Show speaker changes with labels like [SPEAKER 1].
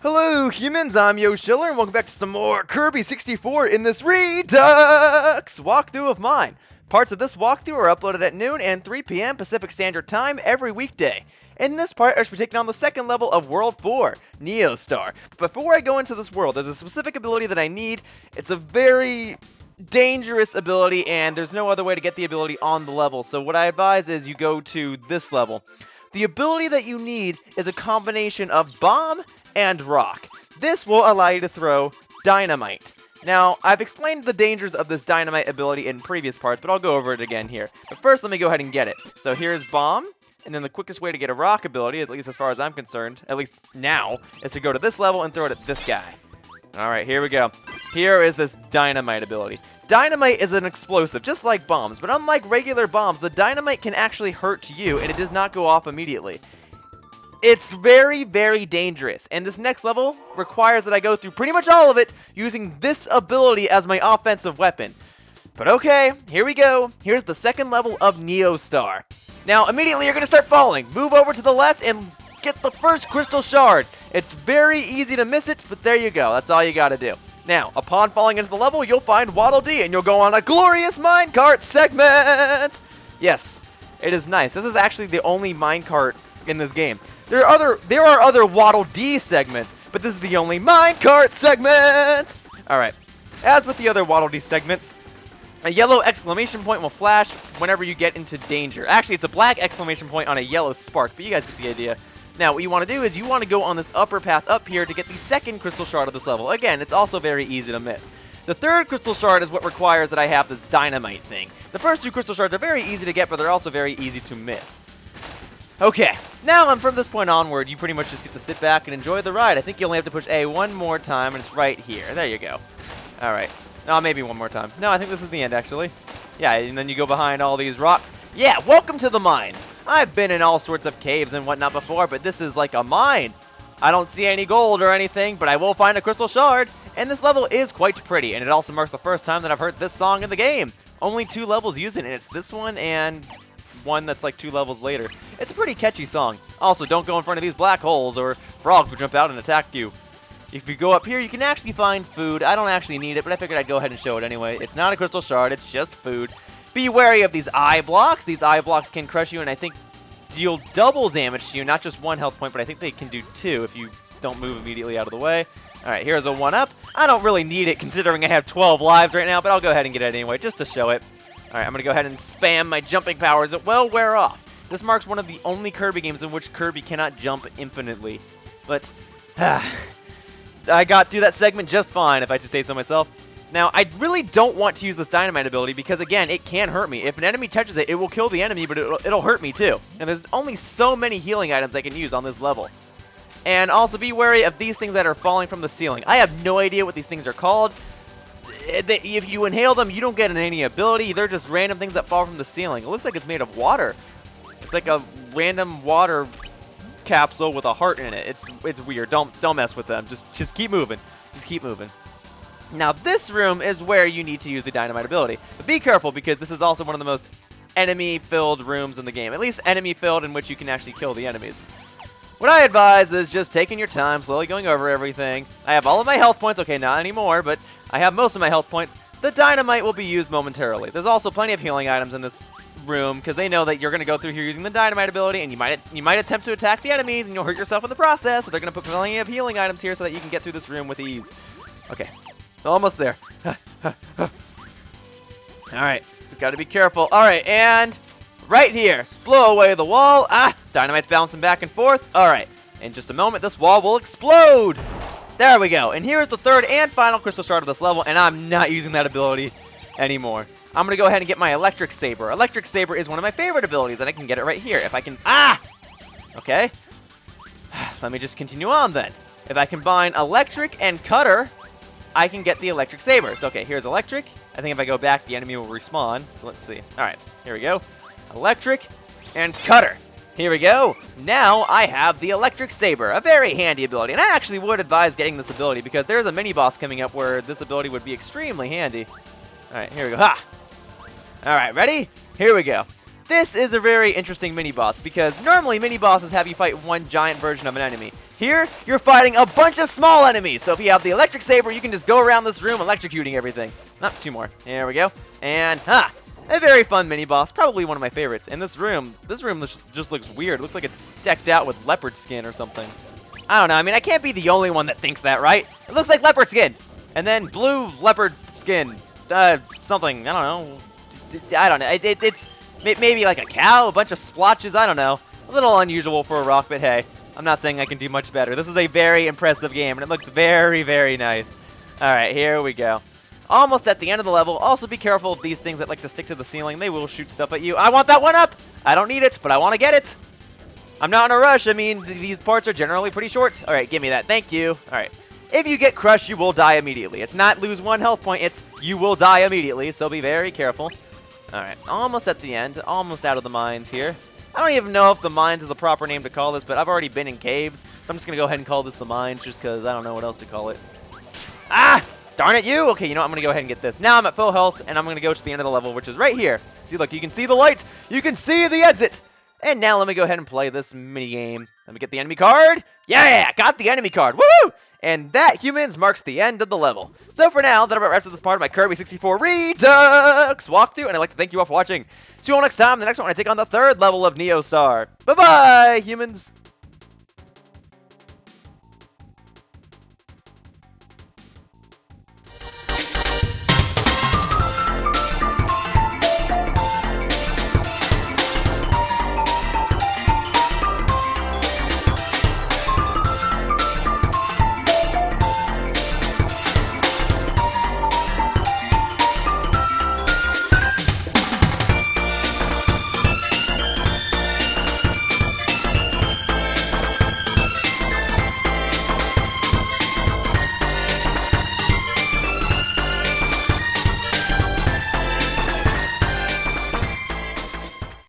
[SPEAKER 1] Hello humans, I'm Yoshiller and welcome back to some more Kirby 64 in this REDUX walkthrough of mine. Parts of this walkthrough are uploaded at noon and 3 p.m. Pacific Standard Time every weekday. In this part, I should be taking on the second level of World 4, Neo Star. But before I go into this world, there's a specific ability that I need. It's a very dangerous ability and there's no other way to get the ability on the level. So what I advise is you go to this level. The ability that you need is a combination of bomb and rock. This will allow you to throw dynamite. Now, I've explained the dangers of this dynamite ability in previous parts, but I'll go over it again here. But first, let me go ahead and get it. So here's bomb, and then the quickest way to get a rock ability, at least as far as I'm concerned, at least now, is to go to this level and throw it at this guy. Alright, here we go. Here is this dynamite ability. Dynamite is an explosive, just like bombs, but unlike regular bombs, the dynamite can actually hurt you, and it does not go off immediately. It's very, very dangerous, and this next level requires that I go through pretty much all of it using this ability as my offensive weapon. But okay, here we go. Here's the second level of Neo Star. Now, immediately you're going to start falling. Move over to the left and get the first Crystal Shard. It's very easy to miss it, but there you go. That's all you got to do. Now, upon falling into the level, you'll find Waddle Dee, and you'll go on a glorious minecart segment! Yes, it is nice. This is actually the only minecart in this game. There are other Waddle Dee segments, but this is the only minecart segment! Alright, as with the other Waddle Dee segments, a yellow exclamation point will flash whenever you get into danger. Actually, it's a black exclamation point on a yellow spark, but you guys get the idea. Now, what you want to do is you want to go on this upper path up here to get the second Crystal Shard of this level. Again, it's also very easy to miss. The third Crystal Shard is what requires that I have this dynamite thing. The first two Crystal Shards are very easy to get, but they're also very easy to miss. Okay, now from this point onward, you pretty much just get to sit back and enjoy the ride. I think you only have to push A one more time, and it's right here. There you go. Alright. No, maybe one more time. No, I think this is the end, actually. Yeah, and then you go behind all these rocks. Yeah, welcome to the mines. I've been in all sorts of caves and whatnot before, but this is like a mine. I don't see any gold or anything, but I will find a Crystal Shard. And this level is quite pretty, and it also marks the first time that I've heard this song in the game. Only 2 levels use it, and it's this one and one that's like 2 levels later. It's a pretty catchy song. Also, don't go in front of these black holes or frogs will jump out and attack you. If you go up here, you can actually find food. I don't actually need it, but I figured I'd go ahead and show it anyway. It's not a Crystal Shard, it's just food. Be wary of these eye blocks. These eye blocks can crush you and I think deal double damage to you, not just 1 health point, but I think they can do 2 if you don't move immediately out of the way. Alright, here's a 1-up. I don't really need it considering I have 12 lives right now, but I'll go ahead and get it anyway, just to show it. Alright, I'm going to go ahead and spam my jumping powers. It will wear off. This marks one of the only Kirby games in which Kirby cannot jump infinitely. But, I got through that segment just fine, if I should say so myself. Now, I really don't want to use this dynamite ability because, again, it can hurt me. If an enemy touches it, it will kill the enemy, but it'll hurt me too. And there's only so many healing items I can use on this level. And also be wary of these things that are falling from the ceiling. I have no idea what these things are called. If you inhale them, you don't get any ability. They're just random things that fall from the ceiling. It looks like it's made of water. It's like a random water capsule with a heart in it. It's weird. Don't mess with them. Just keep moving. Just keep moving. Now this room is where you need to use the dynamite ability. But be careful because this is also one of the most enemy-filled rooms in the game. At least enemy-filled in which you can actually kill the enemies. What I advise is just taking your time, slowly going over everything. I have all of my health points. Okay, not anymore, but I have most of my health points. The dynamite will be used momentarily. There's also plenty of healing items in this room because they know that you're going to go through here using the dynamite ability and you might attempt to attack the enemies and you'll hurt yourself in the process. So they're going to put plenty of healing items here so that you can get through this room with ease. Okay, almost there. Alright, just got to be careful. Alright, and right here, blow away the wall. Dynamite's bouncing back and forth. Alright, in just a moment, this wall will explode. There we go. And here's the third and final Crystal Shard of this level, and I'm not using that ability anymore. I'm going to go ahead and get my Electric Saber. Electric Saber is one of my favorite abilities, and I can get it right here. If I can... Okay. Let me just continue on then. If I combine Electric and Cutter, I can get the Electric Saber. So, okay, here's Electric. I think if I go back, the enemy will respawn. So let's see. Alright, here we go. Electric and Cutter. Here we go. Now I have the Electric Saber, a very handy ability. And I actually would advise getting this ability because there's a mini-boss coming up where this ability would be extremely handy. Alright, here we go. Ha! Alright, ready? Here we go. This is a very interesting mini-boss because normally mini-bosses have you fight one giant version of an enemy. Here, you're fighting a bunch of small enemies. So if you have the electric saber, you can just go around this room electrocuting everything. Not two more. Here we go. And, a very fun mini-boss. Probably one of my favorites. And this room just looks weird. It looks like it's decked out with leopard skin or something. I don't know. I mean, I can't be the only one that thinks that, right? It looks like leopard skin. And then blue leopard skin. Something. I don't know. I don't know. It's maybe like a cow, a bunch of splotches. I don't know. A little unusual for a rock, but hey. I'm not saying I can do much better. This is a very impressive game, and it looks very, very nice. Alright, here we go. Almost at the end of the level. Also be careful of these things that like to stick to the ceiling. They will shoot stuff at you. I want that one up! I don't need it, but I want to get it! I'm not in a rush. I mean, these parts are generally pretty short. Alright, give me that. Thank you. Alright. If you get crushed, you will die immediately. It's not lose 1 health point. It's you will die immediately, so be very careful. Alright, almost at the end. Almost out of the mines here. I don't even know if the mines is the proper name to call this, but I've already been in caves, so I'm just going to go ahead and call this the mines just because I don't know what else to call it. Ah! Darn it, you! Okay, you know what? I'm going to go ahead and get this. Now I'm at full health, and I'm going to go to the end of the level, which is right here. See, look, you can see the light! You can see the exit! And now let me go ahead and play this minigame. Let me get the enemy card. Yeah! Got the enemy card! Woo! And that, humans, marks the end of the level. So for now, that about wraps up this part of my Kirby 64 Redux walkthrough, and I'd like to thank you all for watching. See you all next time. The next one, I take on the 3rd level of Neo Star. Bye-bye, humans!